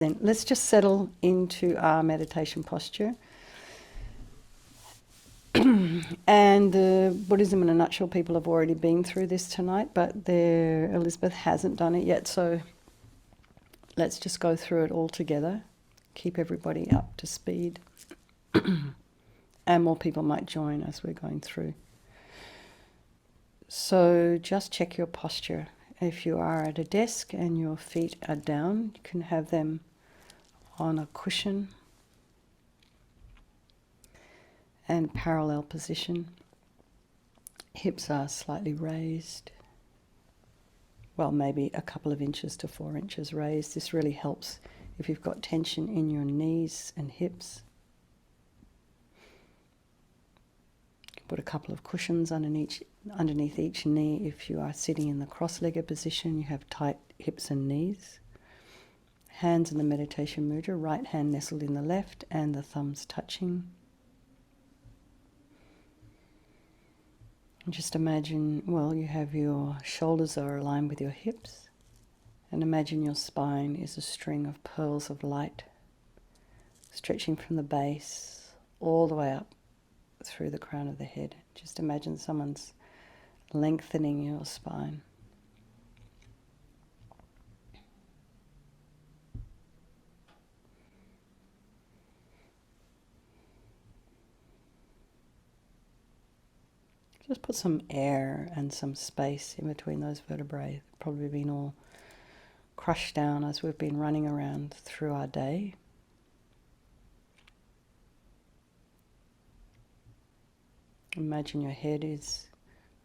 Then let's just settle into our meditation posture. And Buddhism in a nutshell, people have already been through this tonight, but Elizabeth hasn't done it yet, so let's just go through it all together. Keep everybody up to speed. And more people might join as we're going through. So just check your posture. If you are at a desk and your feet are down, you can have them on a cushion and parallel position. Hips are slightly raised. Well, maybe a couple of inches to 4 inches raised. This really helps if you've got tension in your knees and hips. Put a couple of cushions underneath each knee. If you are sitting in the cross-legged position, you have tight hips and knees. Hands in the meditation mudra, right hand nestled in the left and the thumbs touching. And just imagine, you have your shoulders are aligned with your hips, and imagine your spine is a string of pearls of light stretching from the base all the way up through the crown of the head. Just imagine someone's lengthening your spine. Just put some air and some space in between those vertebrae. Probably been all crushed down as we've been running around through our day. Imagine your head is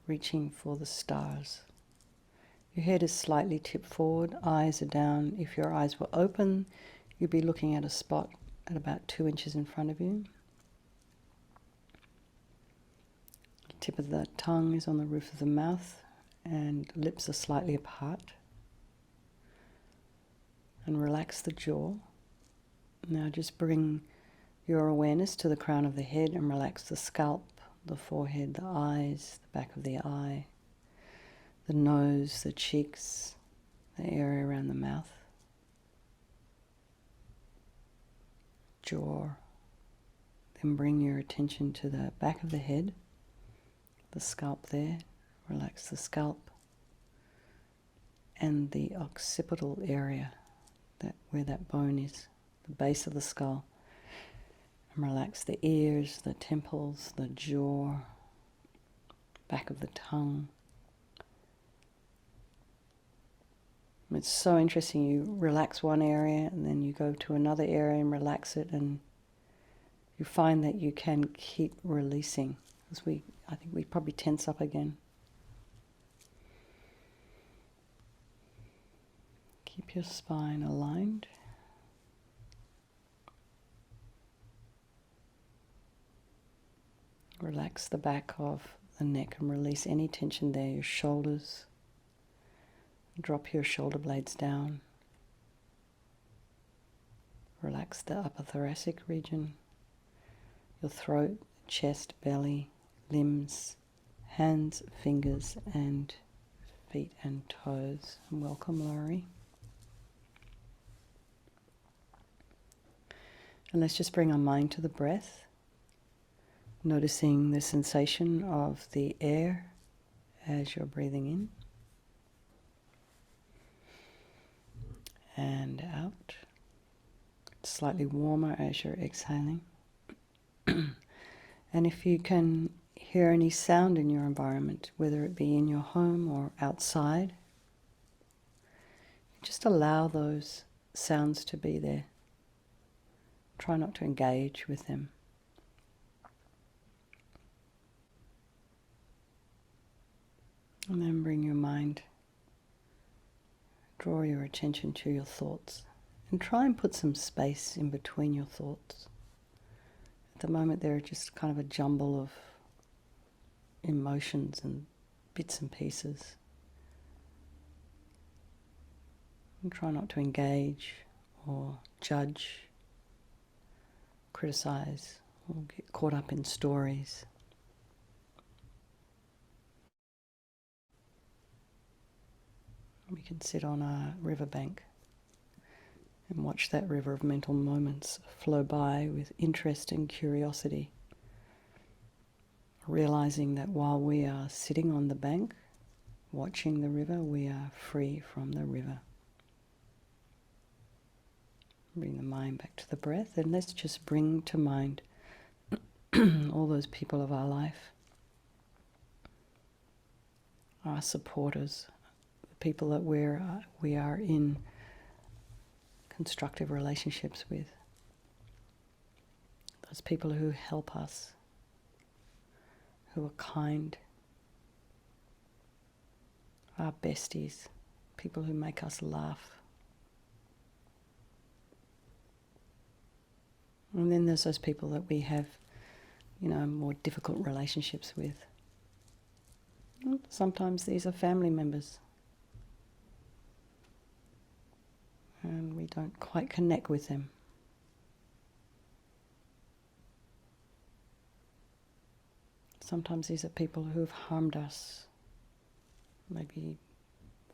reaching for the stars. Your head is slightly tipped forward, eyes are down. If your eyes were open, you'd be looking at a spot at about 2 inches in front of you. The tip of the tongue is on the roof of the mouth and lips are slightly apart. And relax the jaw. Now just bring your awareness to the crown of the head and relax the scalp, the forehead, the eyes, the back of the eye, the nose, the cheeks, the area around the mouth, jaw. Then bring your attention to the back of the head, the scalp there. Relax the scalp and the occipital area, where that bone is, the base of the skull. And relax the ears, the temples, the jaw, back of the tongue. It's so interesting. You relax one area and then you go to another area and relax it, and you find that you can keep releasing. As I think we probably tense up again. Keep your spine aligned. Relax the back of the neck and release any tension there, your shoulders. Drop your shoulder blades down. Relax the upper thoracic region, your throat, chest, belly, limbs, hands, fingers, and feet and toes. And welcome, Laurie. And let's just bring our mind to the breath, noticing the sensation of the air as you're breathing in and out. It's slightly warmer as you're exhaling. And if you can hear any sound in your environment, whether it be in your home or outside, just allow those sounds to be there. Try not to engage with them. And then bring your mind, draw your attention to your thoughts, and try and put some space in between your thoughts. At the moment they're just kind of a jumble of emotions and bits and pieces. And try not to engage or judge, criticize, or get caught up in stories. We can sit on a riverbank And watch that river of mental moments flow by with interest and curiosity, realizing that while we are sitting on the bank, watching the river, we are free from the river. Bring the mind back to the breath, and let's just bring to mind all those people of our life, our supporters, the people that we are in constructive relationships with, those people who help us, who are kind, our besties, people who make us laugh. And then there's those people that we have, more difficult relationships with. And sometimes these are family members. And we don't quite connect with them. Sometimes these are people who have harmed us. Maybe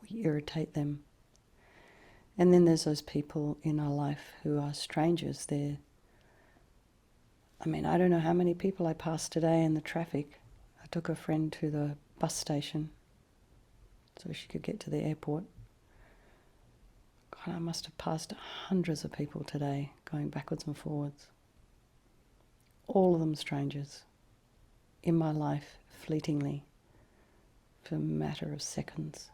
we irritate them. And then there's those people in our life who are strangers. I don't know how many people I passed today in the traffic. I took a friend to the bus station so she could get to the airport. God, I must have passed hundreds of people today, going backwards and forwards. All of them strangers. In my life, fleetingly, for a matter of seconds.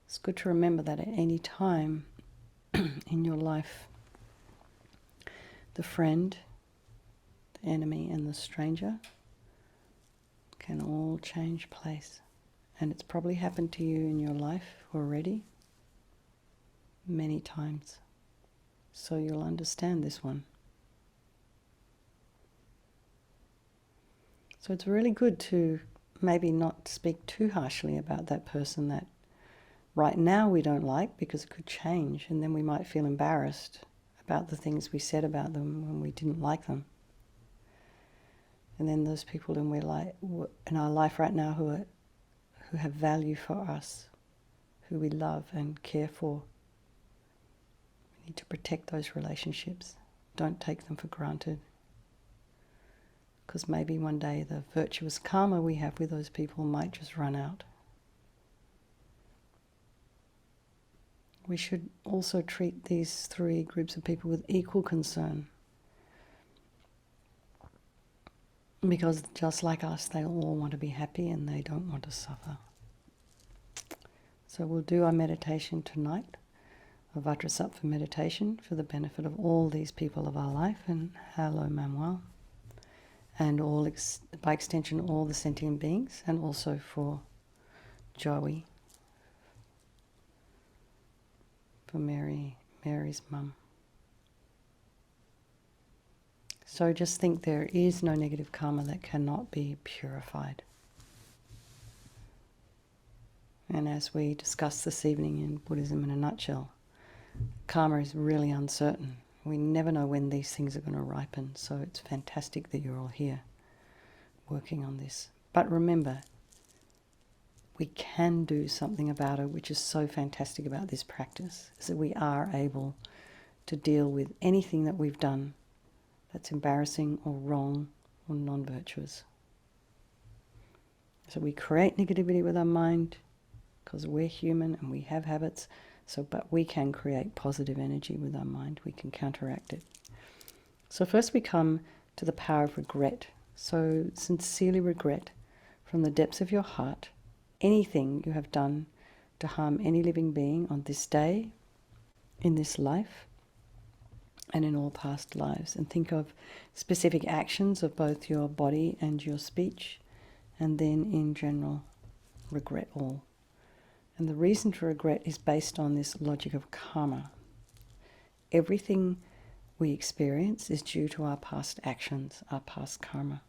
It's good to remember that at any time in your life, the friend, the enemy, and the stranger can all change place. And it's probably happened to you in your life already many times. So you'll understand this one. So it's really good to maybe not speak too harshly about that person that right now we don't like, because it could change, and then we might feel embarrassed about the things we said about them when we didn't like them. And then those people in our life right now who have value for us, who we love and care for. We need to protect those relationships. Don't take them for granted. Because maybe one day the virtuous karma we have with those people might just run out. We should also treat these three groups of people with equal concern. Because just like us, they all want to be happy and they don't want to suffer. So we'll do our meditation tonight, a Vajrasattva meditation for the benefit of all these people of our life, and hello Manuel, and by extension all the sentient beings, and also for Joey, for Mary's mum. So just think there is no negative karma that cannot be purified. And as we discussed this evening in Buddhism in a nutshell, karma is really uncertain. We never know when these things are going to ripen, so it's fantastic that you're all here working on this. But remember, we can do something about it, which is so fantastic about this practice, is that we are able to deal with anything that we've done that's embarrassing or wrong or non-virtuous. So we create negativity with our mind because we're human and we have habits, but we can create positive energy with our mind. We can counteract it. So first we come to the power of regret. So sincerely regret from the depths of your heart anything you have done to harm any living being on this day, in this life, and in all past lives. And think of specific actions of both your body and your speech, and then in general, regret all. And the reason for regret is based on this logic of karma. Everything we experience is due to our past actions, our past karma.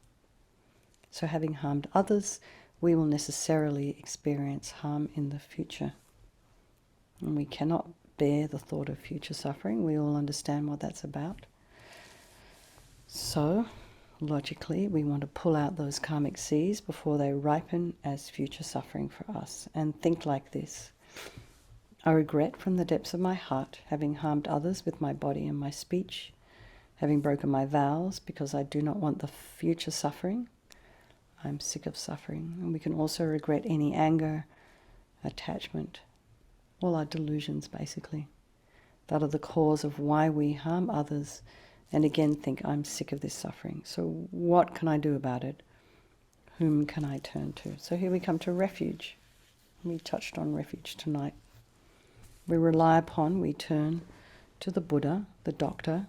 So having harmed others, we will necessarily experience harm in the future. And we cannot bear the thought of future suffering. We all understand what that's about. So, logically, we want to pull out those karmic seeds before they ripen as future suffering for us. And think like this. I regret from the depths of my heart having harmed others with my body and my speech, having broken my vows because I do not want the future suffering. I'm sick of suffering. And we can also regret any anger, attachment, all our delusions basically, that are the cause of why we harm others, and again think, I'm sick of this suffering. So what can I do about it? Whom can I turn to? So here we come to refuge. We touched on refuge tonight. We rely upon, we turn to the Buddha, the doctor,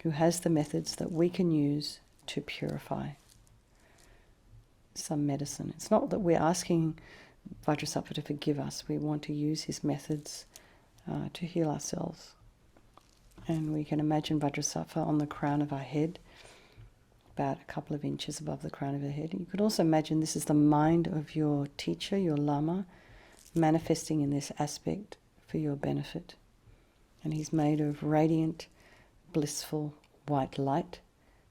who has the methods that we can use to purify. Some medicine. It's not that we're asking Vajrasattva to forgive us. We want to use his methods to heal ourselves. And we can imagine Vajrasattva on the crown of our head, about a couple of inches above the crown of our head. You could also imagine this is the mind of your teacher, your Lama, manifesting in this aspect for your benefit. And he's made of radiant, blissful white light,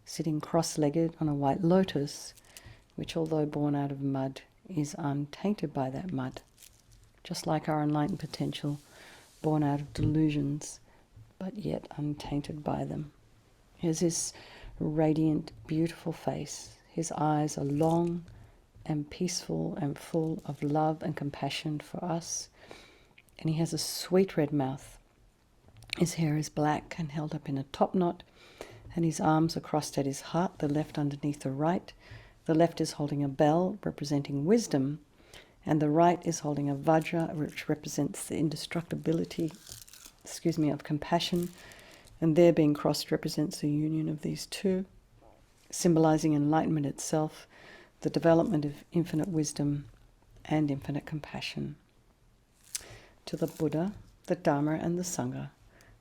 sitting cross-legged on a white lotus, which although born out of mud, is untainted by that mud. Just like our enlightened potential, born out of delusions, but yet untainted by them. He has this radiant, beautiful face. His eyes are long and peaceful and full of love and compassion for us. And he has a sweet red mouth. His hair is black and held up in a top knot, and his arms are crossed at his heart, the left underneath the right. The left is holding a bell representing wisdom, and the right is holding a vajra, which represents the indestructibility, of compassion, and there being crossed represents the union of these two, symbolizing enlightenment itself, the development of infinite wisdom and infinite compassion. To the Buddha, the Dharma, and the Sangha,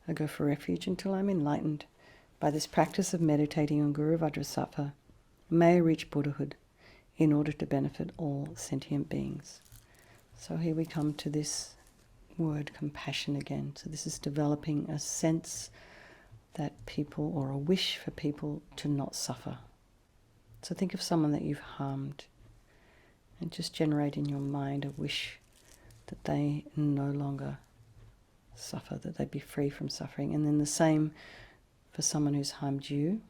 I go for refuge until I'm enlightened. By this practice of meditating on Guru Vajrasattva, may I reach Buddhahood in order to benefit all sentient beings. So here we come to this word compassion again. So this is developing a sense that people, or a wish for people, to not suffer. So think of someone that you've harmed and just generate in your mind a wish that they no longer suffer, that they be free from suffering. And then the same for someone who's harmed you,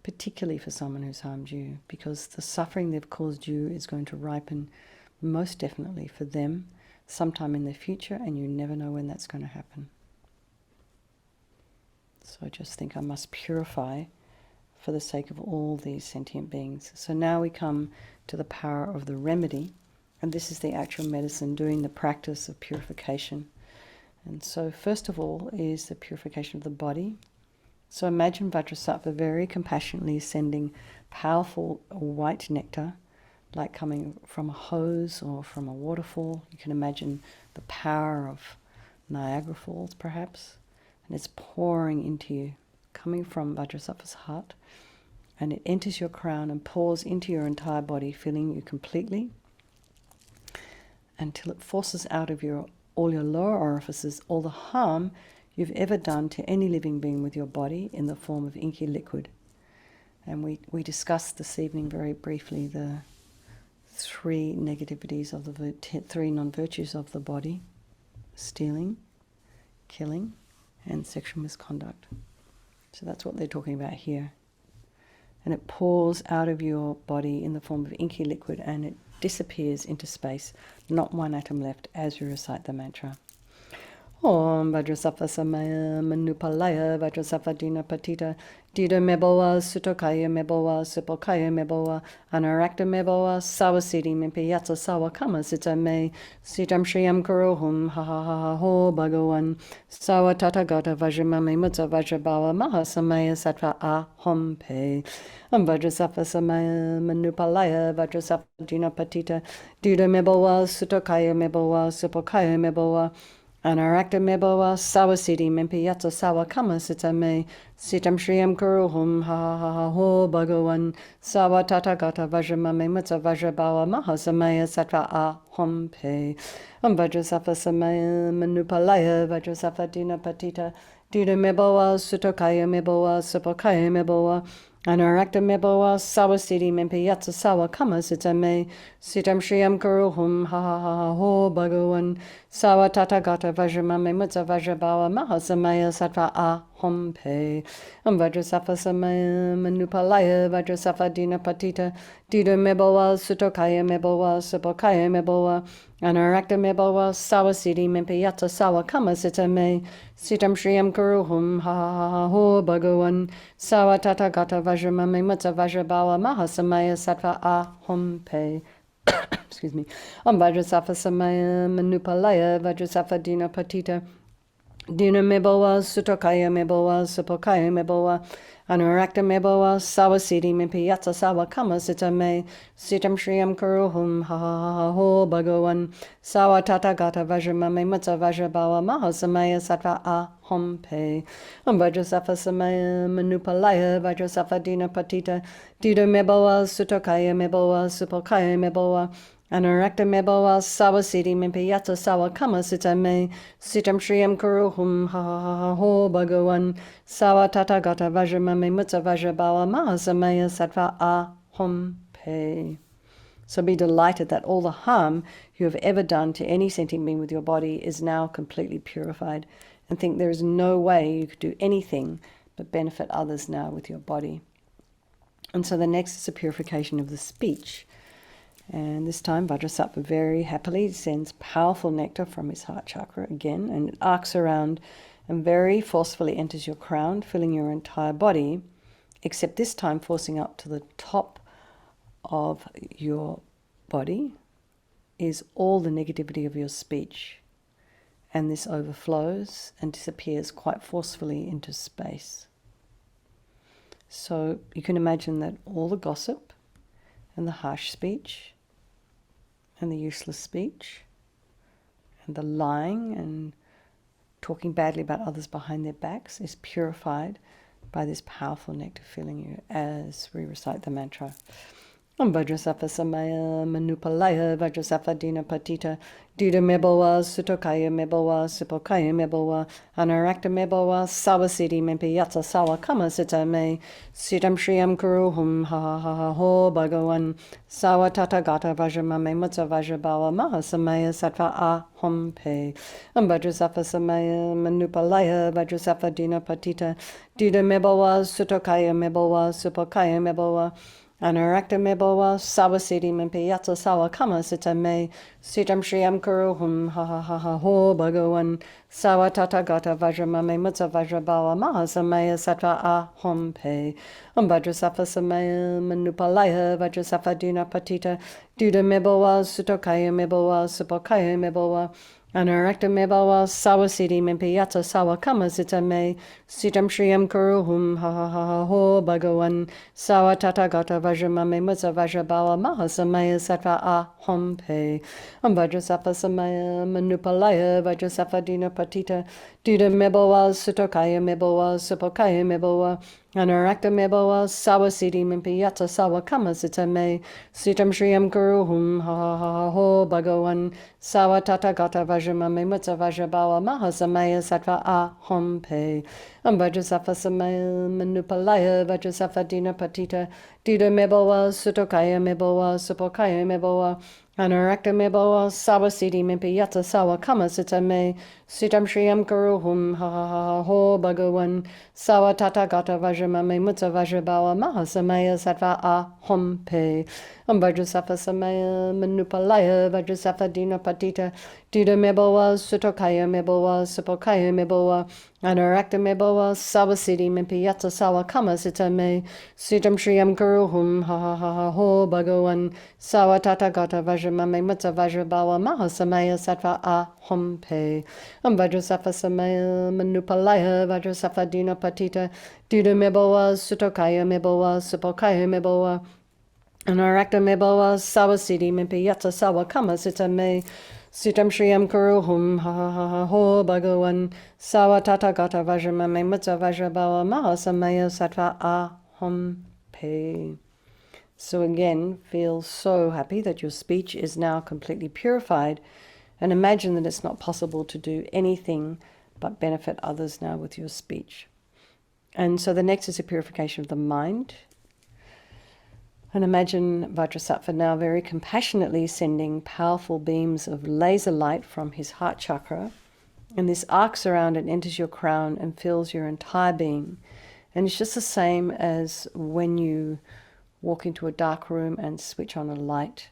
particularly for someone who's harmed you, because the suffering they've caused you is going to ripen most definitely for them sometime in the future, and you never know when that's going to happen. So I just think I must purify for the sake of all these sentient beings. So now we come to the power of the remedy, and this is the actual medicine, doing the practice of purification. And so first of all is the purification of the body. So imagine Vajrasattva very compassionately sending powerful white nectar, like coming from a hose or from a waterfall. You can imagine the power of Niagara Falls perhaps, and it's pouring into you, coming from Vajrasattva's heart, and it enters your crown and pours into your entire body, filling you completely, until it forces out of all your lower orifices all the harm you've ever done to any living being with your body in the form of inky liquid. And we discussed this evening very briefly the three negativities of three non-virtues of the body: stealing, killing, and sexual misconduct. So that's what they're talking about here. And it pours out of your body in the form of inky liquid, and it disappears into space, not one atom left, as you recite the mantra. Om Vajrasattva Samaya Manupalaya Vajrasattva Dina Patita Dida Meboa Sutokaya Meboa Sipokaya Meboa Anarakta Meboa Sawasiti Mimpiyatsa Sawa Kama Sita Me Sitam Shriyam Kurohum Ha Ha Ha Ha Ho Bhagawan Sawa Tatagata Vajramame Mutsa Vajrabawa Mahasamaya Sattva Ahom Pe Vajrasattva Samaya Manupalaya Vajrasattva Dina Patita Dida Meboa Sutokaya Meboa Sipokaya Meboa Anarakta Meboa Sawasiti Mimpiyatsa Sawa Kama Sita Me Sitam Shriyam Kuruhum Ha Ha Ha Ha Ho Bhagawan Sawa Tatagata Vajramame Mutsa Vajrabawa Mahasamaya Sattva Ahom Pe Vajrasattva Samaya Manupalaya Vajrasattva Dina Patita Dida Meboa Sutokaya Meboa Sipokaya Meboa Anarakta meboa sawa siddhi mimpi yatsa sawa kama sitame sitam shriyam kuruhum ha ha ha ho bhagavan sawa tathagata vajramame mutsa vajrabhava mahasamaya sattva ahom pe Vajrasattva samaya manupalaya Vajrasattva dina patita dida meboa sutokaya meboa supokaya meboa Anarakta meboa sawa siddhi mimpi yatsa sawa kama sitame sitam shriyam kuruhum ha ha ha ho bhagavan sawa tathagata vajramame mutsa vajrabhava mahasamaya sattva ahom pe excuse me. Vajrasattva samaya manupalaya Vajrasattva dina patita dina meboa sutokaya meboa supokaya meboa Anurakta meboa sawa siddhi mimpi yatsa sawa kama sitame sitam shriyam kuruhum ha ha ha ho bhagavan sawa tathagata vajramame mutsa vajrabhava mahasamaya sattva ahom pe Vajrasattva samaya manupalaya Vajrasattva dina patita dida meboa sutokaya meboa supokaya meboa Anurakta meboa sawa siddhi mimpi yatsa sawa kama sitame sitam shriyam kuruhum ha ha ha ho bhagavan sawa tathagata vajramame mutsa vajrabhava mahasamaya sattva ahom pe. So be delighted that all the harm you have ever done to any sentient being with your body is now completely purified, and think there is no way you could do anything but benefit others now with your body. And so the next is the purification of the speech. And this time Vajrasattva very happily sends powerful nectar from his heart chakra again, and it arcs around and very forcefully enters your crown, filling your entire body, except this time forcing up to the top of your body is all the negativity of your speech. And this overflows and disappears quite forcefully into space. So you can imagine that all the gossip and the harsh speech and the useless speech and the lying and talking badly about others behind their backs is purified by this powerful nectar filling you as we recite the mantra. Vajrasattva samaya manupalaya Vajrasattva dina patita dida meboa sutokaya meboa supokaya meboa Anurakta meboa sawa siddhi mimpi yatsa sawa kama sitame sitam shriyam kuruhum ha ha ha ha ho bhagavan sawa tathagata vajramame mutsa vajrabhava mahasamaya sattva ahom pe Vajrasattva samaya manupalaya Vajrasattva dina patita dida meboa sutokaya meboa supokaya meboa Anurakta meboa sawa siddhi mimpi yatsa sawa kama sitame sitam shriyam kuruhum ha ha ha ha ho bhagavan sawa tathagata vajramame mutsa vajrabhava mahasamaya sattva ahom pe Vajrasattva samaya manupalaya Vajrasattva dina patita dida meboa sutokaya meboa supokaya meboa Anurakta meboa sawa siddhi mimpi yatsa sawa kama sitame sitam shriyam kuruhum ha ha ha ha ho bhagavan sawa tathagata vajramame mutsa vajrabhava mahasamaya sattva ahom pe Vajrasattva samaya manupalaya Vajrasattva dina patita dida meboa sutokaya meboa supokaya meboa Anurakta meboa sawa siddhi mimpi yatsa sawa kama sitame sitam shriyam kuruhum ha ha ha ha ho bhagavan sawa tathagata vajramame mutsa vajrabhava mahasamaya sattva ahom pe Vajrasattva samaya manupalaya Vajrasattva dina patita dida meboa sutokaya meboa supokaya meboa Anurakta meboa sawa siddhi mimpi yatsa sawa kama sitame sitam shriyam kuruhum ha ha ha ha ho bhagavan sawa tathagata vajramame mutsa vajrabhava mahasamaya sattva ahom pe Vajrasattva samaya manupalaya Vajrasattva dina patita dida meboa sutokaya meboa supokaya meboa Anurakta meboa sawa siddhi mimpi yatsa sawa kama sitame sitam shriyam kuruhum ha ha ha ha ho bhagavan sawa tathagata vajramame mutsa vajrabhava mahasamaya sattva ahom pe Vajrasattva samaya manupalaya Vajrasattva dina patita dida meboa sutokaya meboa supokaya meboa Anurakta meboa sawa siddhi mimpi yatsa sawa kama sitame sitam shriyam kuruhum ha ha ha ha ho bhagavan sawa tathagata vajramame mutsa vajrabhava mahasamaya sattva ahom pe. So again, feel so happy that your speech is now completely purified, and imagine that it's not possible to do anything but benefit others now with your speech. And so the next is a purification of the mind. And imagine Vajrasattva now very compassionately sending powerful beams of laser light from his heart chakra. And this arcs around and enters your crown and fills your entire being. And it's just the same as when you walk into a dark room and switch on a light.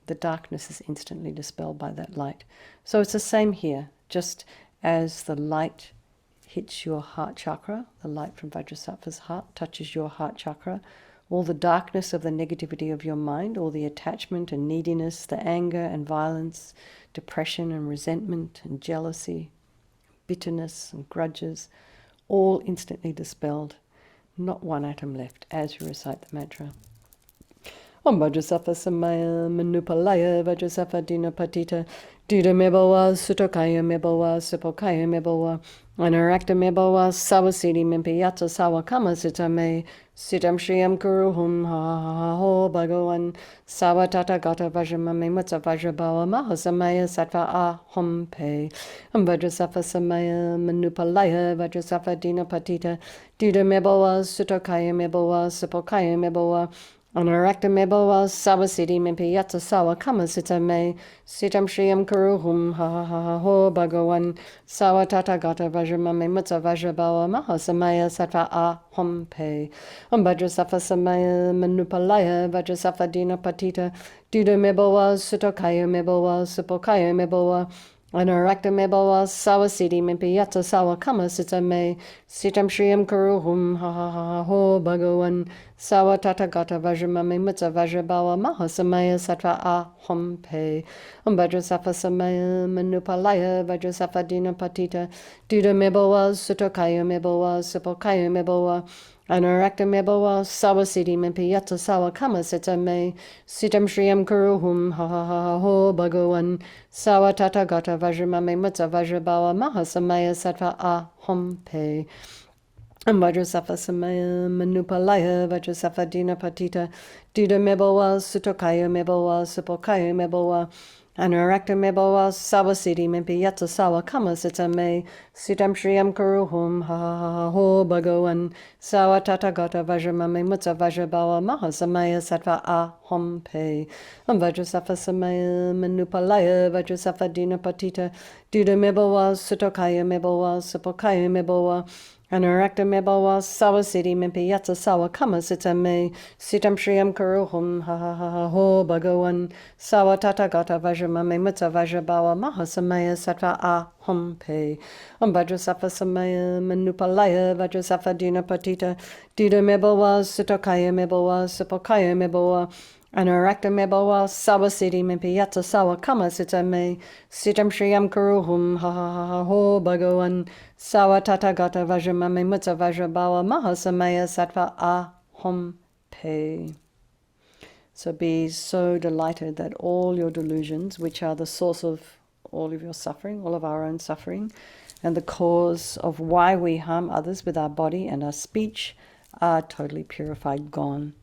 The darkness is instantly dispelled by that light. So it's the same here. Just as the light hits your heart chakra, the light from Vajrasattva's heart touches your heart chakra, all the darkness of the negativity of your mind, all the attachment and neediness, the anger and violence, depression and resentment and jealousy, bitterness and grudges, all instantly dispelled. Not one atom left as you recite the mantra. Om Vajrasattva Samaya Manupalaya Vajrasattva Dina Patita Dida Mebawa Sutokaya Mebawa Sipokaya Mebawa Anarakta Mebawa Savasidi Mimpiyata Sawakama Sitame Sitam Shriyam Kuruhum Ha Ho Bhagavan Savatata Gata Vajramame Mutsa Vajrabawa Mahasamaya Sattva Ahom Pe Om Vajrasattva Samaya Manupalaya Vajrasattva Dina Patita Dida Mebawa Sutokaya Mebawa Sipokaya Mebawa Anarakta Mebawa Savasidi Mimpiyata Sawa Kama Sitame Sitam Shriyam Kuruhum Ha Ho Bhagavan Sawatata Gata Vajramame Mutsa Vajrabawa Mahasamaya Sattva Ahom Pe Om Vajrasattva Samaya Manupalaya Vajrasattva Dina Patita Duda Mebawa Sutokaya Mebawa Supokaya Mebawa Anarakta Mebawa Savasidi Mimpiyata Sawa Kama Sitame Sitam Shriyam Kuruhum Ha Ho Bhagavan Sawatata Gata Vajramame Mutsa Vajrabawa Mahasamaya Sattva Ahom Pe Om Vajrasattva Samaya Manupalaya Vajrasattva Dina Patita Duda Mebawa Sutokaya Mebawa Supokaya Mebawa Anarakta Mebawa Savasidi Mimpiyata Sawa Kama Sitame Sitam Shriyam Kuruhum Ha Ho Bhagavan Sawatata Gata Vajramame Mutsa Vajrabawa Mahasamaya Sattva Ahom Pe Om Vajrasattva Samaya Manupalaya Vajrasattva Dina Patita Duda Mebawa Sutokaya Mebawa Supokaya Mebawa Anarakta Mebawa Savasidi Mimpiyata Sawa Kama Sitame Sitam Shriyam Kuruhum Ha Ho Bhagavan Sawatata Gata Vajramame Mutsa Vajrabawa Mahasamaya Sattva Ahom Pe Om Vajrasattva Samaya Manupalaya Vajrasattva Dina Patita Duda Mebawa Sutokaya Mebawa Supokaya Mebawa Anarakta Mebawa Savasidi Mimpiyata Sawa Kama Sitame Sitam Shriyam Kuruhum Ha Ho Bhagavan Sawatata Gata Vajramame Mutsa Vajrabawa Mahasamaya Sattva Ahom Pe Om Vajrasattva Samaya Manupalaya Vajrasattva Dina Patita Duda Mebawa Sutokaya Mebawa Supokaya Mebawa Anarakta Mebawa Savasidi Mimpiyata Sawa Kama Sitame Sitam Shriyam Kuruhum Ha Ho Bhagavan Sawatata Gata Vajramame Mutsa Vajrabawa Mahasamaya Sattva Ahom Pe. So be so delighted that all your delusions, which are the source of all of your suffering, all of our own suffering, and the cause of why we harm others with our body and our speech, are totally purified, gone.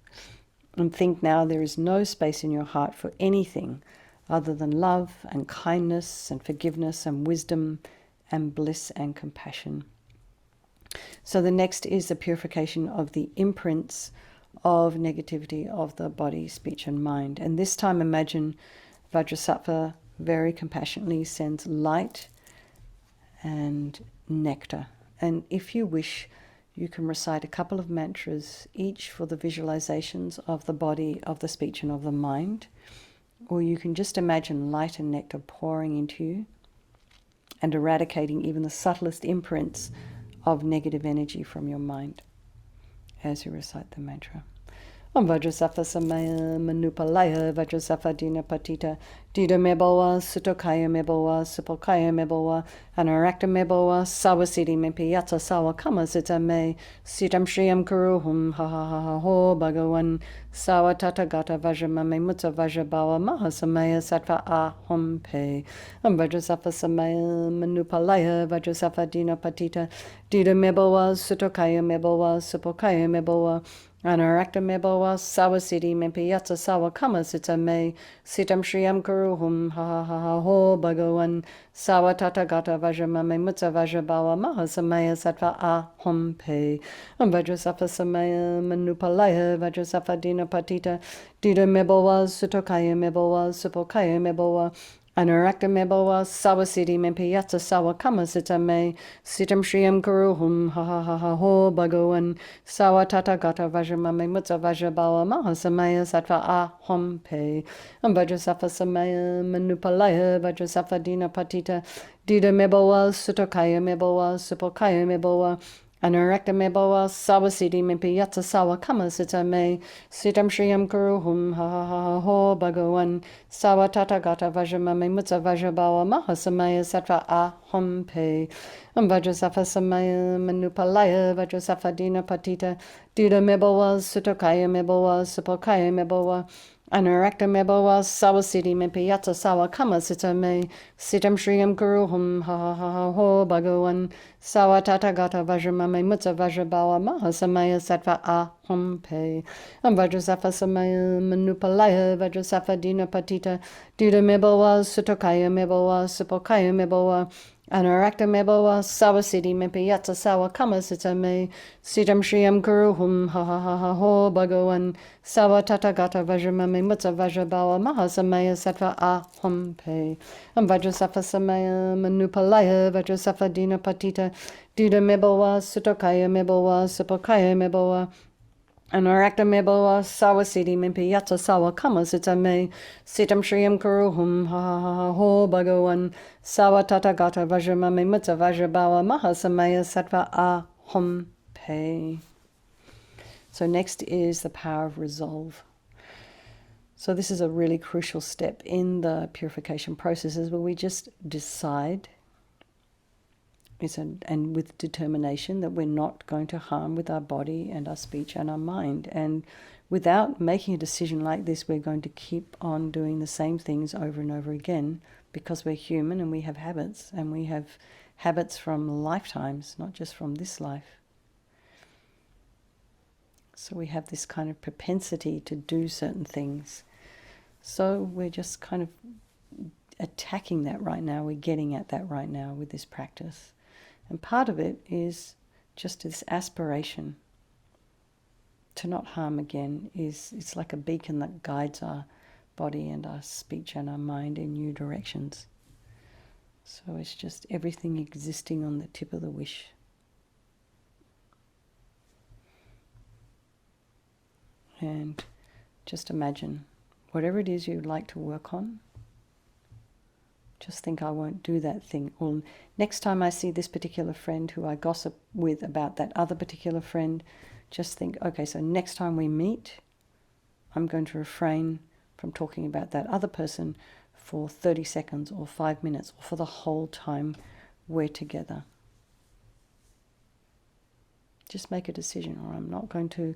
And think now there is no space in your heart for anything other than love and kindness and forgiveness and wisdom and bliss and compassion. So the next is the purification of the imprints of negativity of the body, speech and mind. And this time imagine Vajrasattva very compassionately sends light and nectar. And if you wish, you can recite a couple of mantras, each for the visualizations of the body, of the speech, and of the mind. Or you can just imagine light and nectar pouring into you and eradicating even the subtlest imprints of negative energy from your mind as you recite the mantra. Om Vajrasattva Samaya Manupalaya Vajrasattva Dina Patita Dida Mebawa Sutokaya Mebawa Supokaya Mebawa Anarakta Mebawa Savasidi Mimpiyata Sawa Kama Sitame Sitam Shriyam Kuruhum Ha Ho Bhagavan Sawatata Gata Vajramame Mutsa Vajrabawa Mahasamaya Sattva Ahom Pe Om Vajrasattva Samaya Manupalaya Vajrasattva Dina Patita Dida Mebawa Sutokaya Mebawa Supokaya Mebawa Anarakta mebowa sawa siddhi mempi yatsa sawa kama sita me sitam shriyam kuruhum ha ha ha ha ho bhagavan sawa tathagata vajramame mutsa vajrabawa mahasamaya sattva aham pe Vajrasattva samaya manupalaya Vajrasattva dina patita dida mebowa sutokaya mebowa supokaya mebowa Anarakta mebowa sawa siddhi mempi yatsa sawa kama sita me sitam shriyam kuruhum ha ha ha ha ho bhagavan sawa tathagata vajramame mutsa vajrabawa mahasamaya sattva aham pe Vajrasattva samaya manupalaya Vajrasattva dina patita dida mebowa sutokaya mebowa supokaya mebowa Anarakta mebowa sawa siddhi mempi yatsa sawa kama sita me sitam shriyam kuruhum ha ha ha ha ho bhagavan sawa tathagata vajramame mutsa vajrabawa mahasamaya sattva aham pe Vajrasattva samaya manupalaya Vajrasattva dina patita dida mebowa sutokaya mebowa supokaya mebowa Anarakta mebowa sawa siddhi mempi yatsa sawa kama sita me sitam shriyam kuruhum ha ha ha ha ho bhagavan sawa tathagata vajramame mutsa vajrabawa mahasamaya sattva aham pe Vajrasattva samaya manupalaya Vajrasattva dina patita dida mebowa sutokaya mebowa supokaya mebowa Anarakta mebowa sawa siddhi mempi yatsa sawa kama sita me sitam shriyam kuruhum ha ha ha ha ho bhagavan sawa tathagata vajramame mutsa vajrabawa mahasamaya sattva aham pe Vajrasattva samaya manupalaya Vajrasattva dina patita dida mebowa sutokaya mebowa supokaya mebowa Anarakta mebowa sawa siddhi mempi yatsa sawa kama sita me sitam shriyam kuruhum ha ha ha ha ho bhagavan sawa tathagata vajramame mutsa vajrabawa mahasamaya sattva aham pe. So next is the power of resolve. So this is a really crucial step in the purification processes where we just decide and with determination that we're not going to harm with our body and our speech and our mind. And without making a decision like this, we're going to keep on doing the same things over and over again because we're human and we have habits, and we have habits from lifetimes, not just from this life. So we have this kind of propensity to do certain things. So we're just kind of attacking that right now. We're getting at that right now with this practice. And part of it is just this aspiration to not harm again. It's like a beacon that guides our body and our speech and our mind in new directions. So it's just everything existing on the tip of the wish. And just imagine whatever it is you'd like to work on. Just think, I won't do that thing. Or next time I see this particular friend who I gossip with about that other particular friend, just think, okay, so next time we meet, I'm going to refrain from talking about that other person for 30 seconds or 5 minutes or for the whole time we're together. Just make a decision, or I'm not going to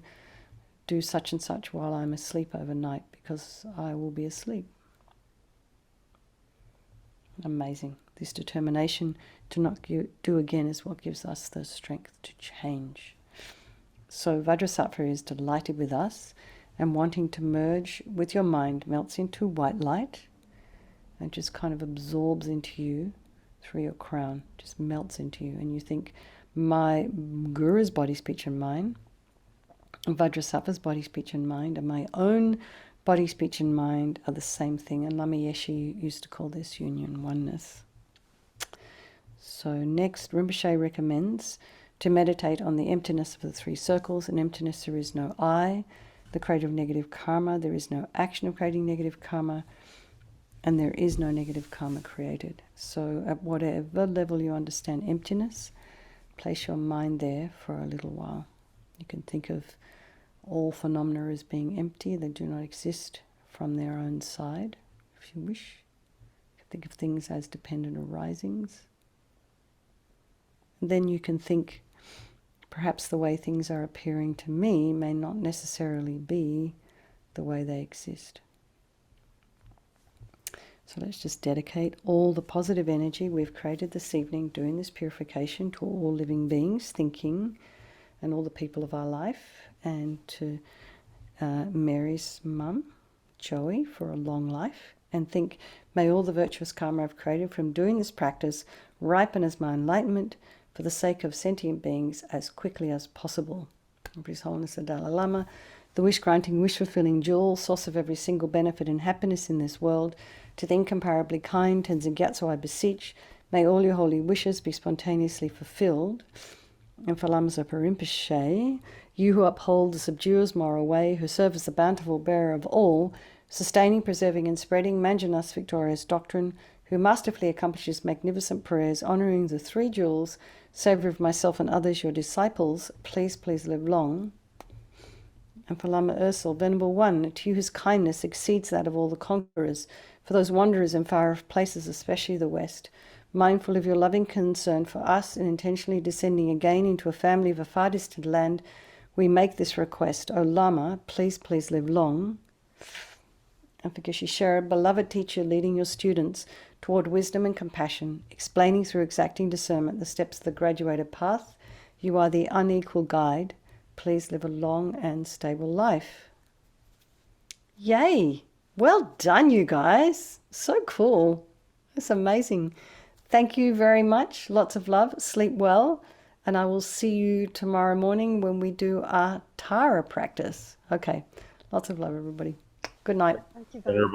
do such and such while I'm asleep overnight because I will be asleep. Amazing. This determination to not do again is what gives us the strength to change. So Vajrasattva is delighted with us and wanting to merge with your mind, melts into white light and just kind of absorbs into you through your crown, just melts into you. And you think, my guru's body, speech and mind, Vajrasattva's body, speech and mind, and my own body, speech and mind are the same thing. And LAMA YESHE used to call this union oneness. So next, Rinpoche recommends to meditate on the emptiness of the three circles. In emptiness there is no I, the creator of negative karma, there is no action of creating negative karma, and there is no negative karma created. So at whatever level you understand emptiness, place your mind there for a little while. You can think of all phenomena as being empty. They do not exist from their own side, if you wish. You can think of things as dependent arisings. And then you can think, perhaps the way things are appearing to me may not necessarily be the way they exist. So let's just dedicate all the positive energy we've created this evening doing this purification to all living beings, thinking, and all the people of our life. and to Mary's mum, Joey, for a long life, and think, may all the virtuous karma I've created from doing this practice ripen as my enlightenment for the sake of sentient beings as quickly as possible. And for His Holiness the Dalai Lama, the wish-granting, wish-fulfilling jewel, source of every single benefit and happiness in this world, to the incomparably kind Tenzin Gyatso I beseech, may all your holy wishes be spontaneously fulfilled. And for Lama Zopa Rinpoche, you who uphold the subduer's moral way, who serve as the bountiful bearer of all, sustaining, preserving and spreading Manjunath's victorious doctrine, who masterfully accomplishes magnificent prayers, honouring the three jewels, savour of myself and others, your disciples, please, please live long. And for Lama Ursel, Venerable One, to you whose kindness exceeds that of all the conquerors, for those wanderers in far-off places, especially the West, mindful of your loving concern for us and intentionally descending again into a family of a far distant land, we make this request. O Lama, please, please live long. And for Geshe Sherab, beloved teacher, leading your students toward wisdom and compassion, explaining through exacting discernment the steps of the graduated path, you are the unequal guide. Please live a long and stable life. Yay! Well done, you guys. So cool. That's amazing. Thank you very much. Lots of love. Sleep well. And I will see you tomorrow morning when we do our Tara practice. Okay. Lots of love, everybody. Good night. Thank you, Venerable.